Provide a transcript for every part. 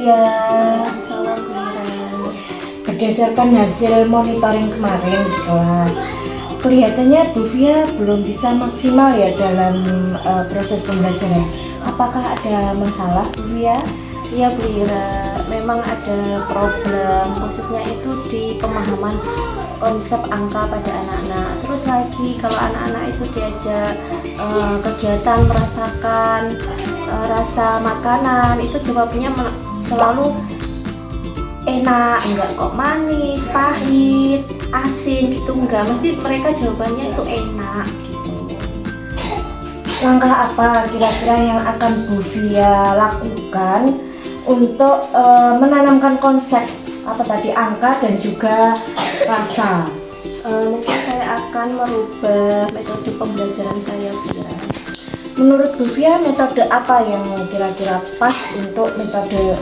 Bufia. Salam Bunda. Berdasarkan hasil monitoring kemarin di kelas, kelihatannya Bufia belum bisa maksimal ya dalam proses pembelajaran. Apakah ada masalah, Bufia? Iya Bu Ira, memang ada problem khususnya itu di pemahaman konsep angka pada anak-anak. Terus lagi kalau anak-anak itu diajak kegiatan merasakan rasa makanan, itu jawabnya selalu enak, enggak kok manis, pahit, asin gitu, enggak. Mesti mereka jawabannya itu enak gitu. Langkah apa kira-kira yang akan Bufia lakukan untuk menanamkan konsep apa tadi angka dan juga rasa? Mungkin saya akan merubah metode pembelajaran saya, Bira. Menurut Bufia, metode apa yang kira-kira pas untuk metode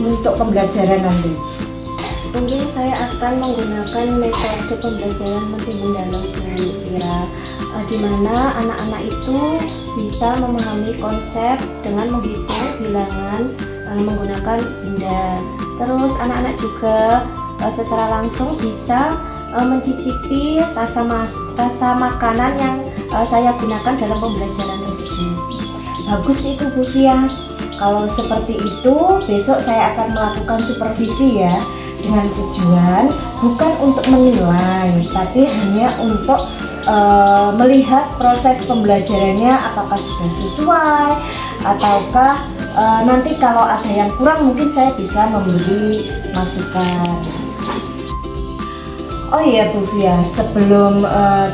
untuk pembelajaran nanti? Mungkin saya akan menggunakan metode pembelajaran lebih mendalam, Bira, di mana anak-anak itu bisa memahami konsep dengan menghitung bilangan menggunakan benda. Terus anak-anak juga secara langsung bisa mencicipi rasa makanan yang saya gunakan dalam pembelajaran tersebut. Bagus itu Bufia. Kalau seperti itu, besok saya akan melakukan supervisi ya, dengan tujuan bukan untuk menilai, tapi hanya untuk melihat proses pembelajarannya apakah sudah sesuai ataukah nanti kalau ada yang kurang mungkin saya bisa memberi masukan. Oh iya Bufia, sebelum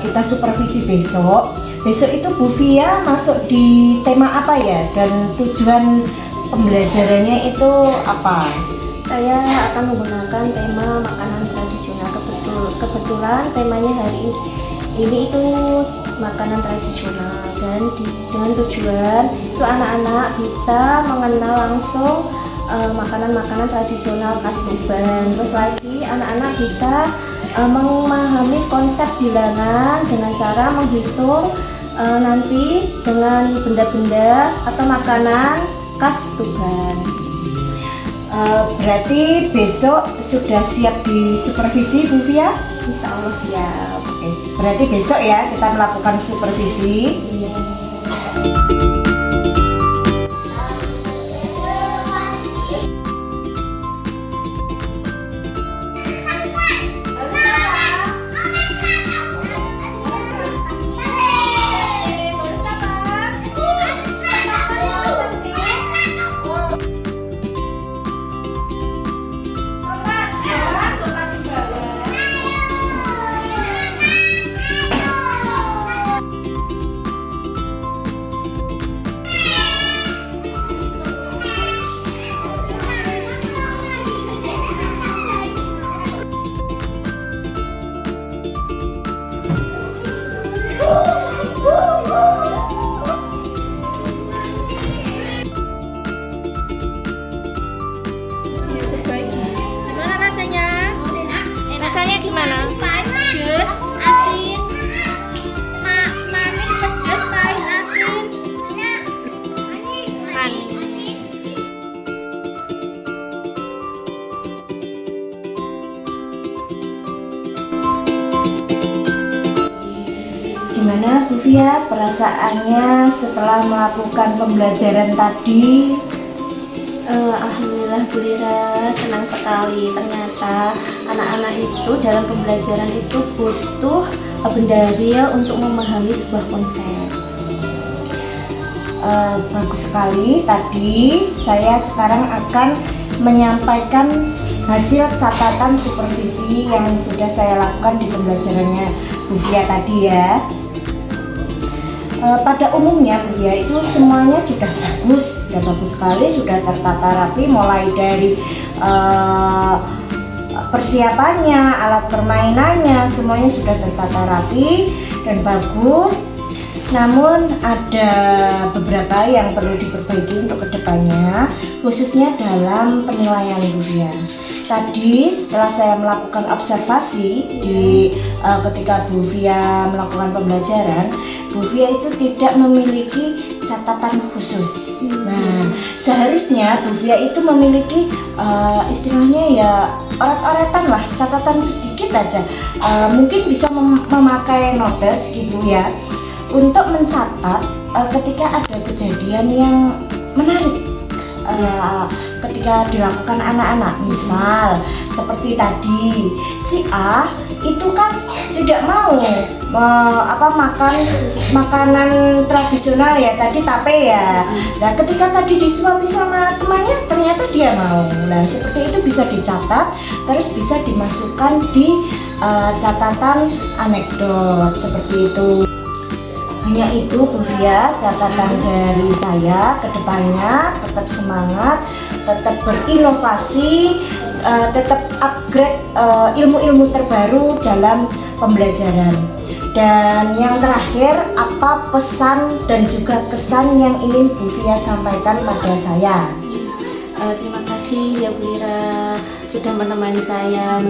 kita supervisi besok itu Bufia masuk di tema apa ya, dan tujuan pembelajarannya itu apa? Saya akan menggunakan tema makanan tradisional. Kebetulan temanya hari ini itu makanan tradisional, dan dengan tujuan itu anak-anak bisa mengenal langsung makanan-makanan tradisional khas Tuban. Terus lagi anak-anak bisa memahami konsep bilangan dengan cara menghitung nanti dengan benda-benda atau makanan khas Tuban. Berarti besok sudah siap di supervisi Bufia? Insya Allah siap. Oke, berarti besok ya kita melakukan supervisi. Gimana rasanya? Rasanya gimana? Pedas, asin, manis, pedas, pahit, asin, manis. Gimana Bufia perasaannya setelah melakukan pembelajaran tadi? Alhamdulillah Bu Lira, senang sekali. Ternyata anak-anak itu dalam pembelajaran itu butuh benda real untuk memahami sebuah konsep. Bagus sekali. Tadi saya sekarang akan menyampaikan hasil catatan supervisi yang sudah saya lakukan di pembelajarannya Bufia tadi ya. Pada umumnya Bufia itu semuanya sudah bagus sekali, sudah tertata rapi, mulai dari persiapannya, alat permainannya, semuanya sudah tertata rapi dan bagus. Namun ada beberapa yang perlu diperbaiki untuk kedepannya, khususnya dalam penilaian Bufia. tadi setelah saya melakukan observasi ketika Bu Via melakukan pembelajaran, Bu Via itu tidak memiliki catatan khusus. Nah, seharusnya Bu Via itu memiliki istilahnya ya oret-oretan lah, catatan sedikit aja. Mungkin bisa memakai notes gitu ya, untuk mencatat ketika ada kejadian yang menarik ketika dilakukan anak-anak. Misal seperti tadi si A itu kan tidak mau makan makanan tradisional ya, tadi tape ya. Nah, ketika tadi disuapi sama temannya ternyata dia mau. Nah, seperti itu bisa dicatat, terus bisa dimasukkan di catatan anekdot seperti itu. Hanya itu Bu Via, catatan dari saya ke depannya, tetap semangat, tetap berinovasi, tetap upgrade ilmu-ilmu terbaru dalam pembelajaran. Dan yang terakhir, apa pesan dan juga kesan yang ingin Bu Via sampaikan pada saya? Terima kasih ya Bu Lira sudah menemani saya,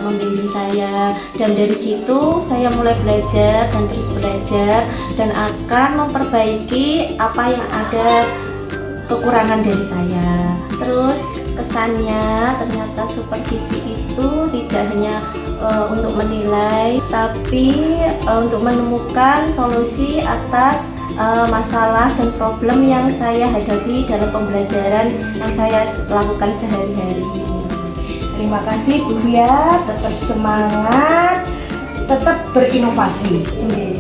membimbing saya, dan dari situ saya mulai belajar dan terus belajar dan akan memperbaiki apa yang ada kekurangan dari saya. Terus kesannya ternyata supervisi itu tidak hanya untuk menilai, tapi untuk menemukan solusi atas masalah dan problem yang saya hadapi dalam pembelajaran yang saya lakukan sehari-hari. Terima kasih Bu Via, tetap semangat, tetap berinovasi. Okay.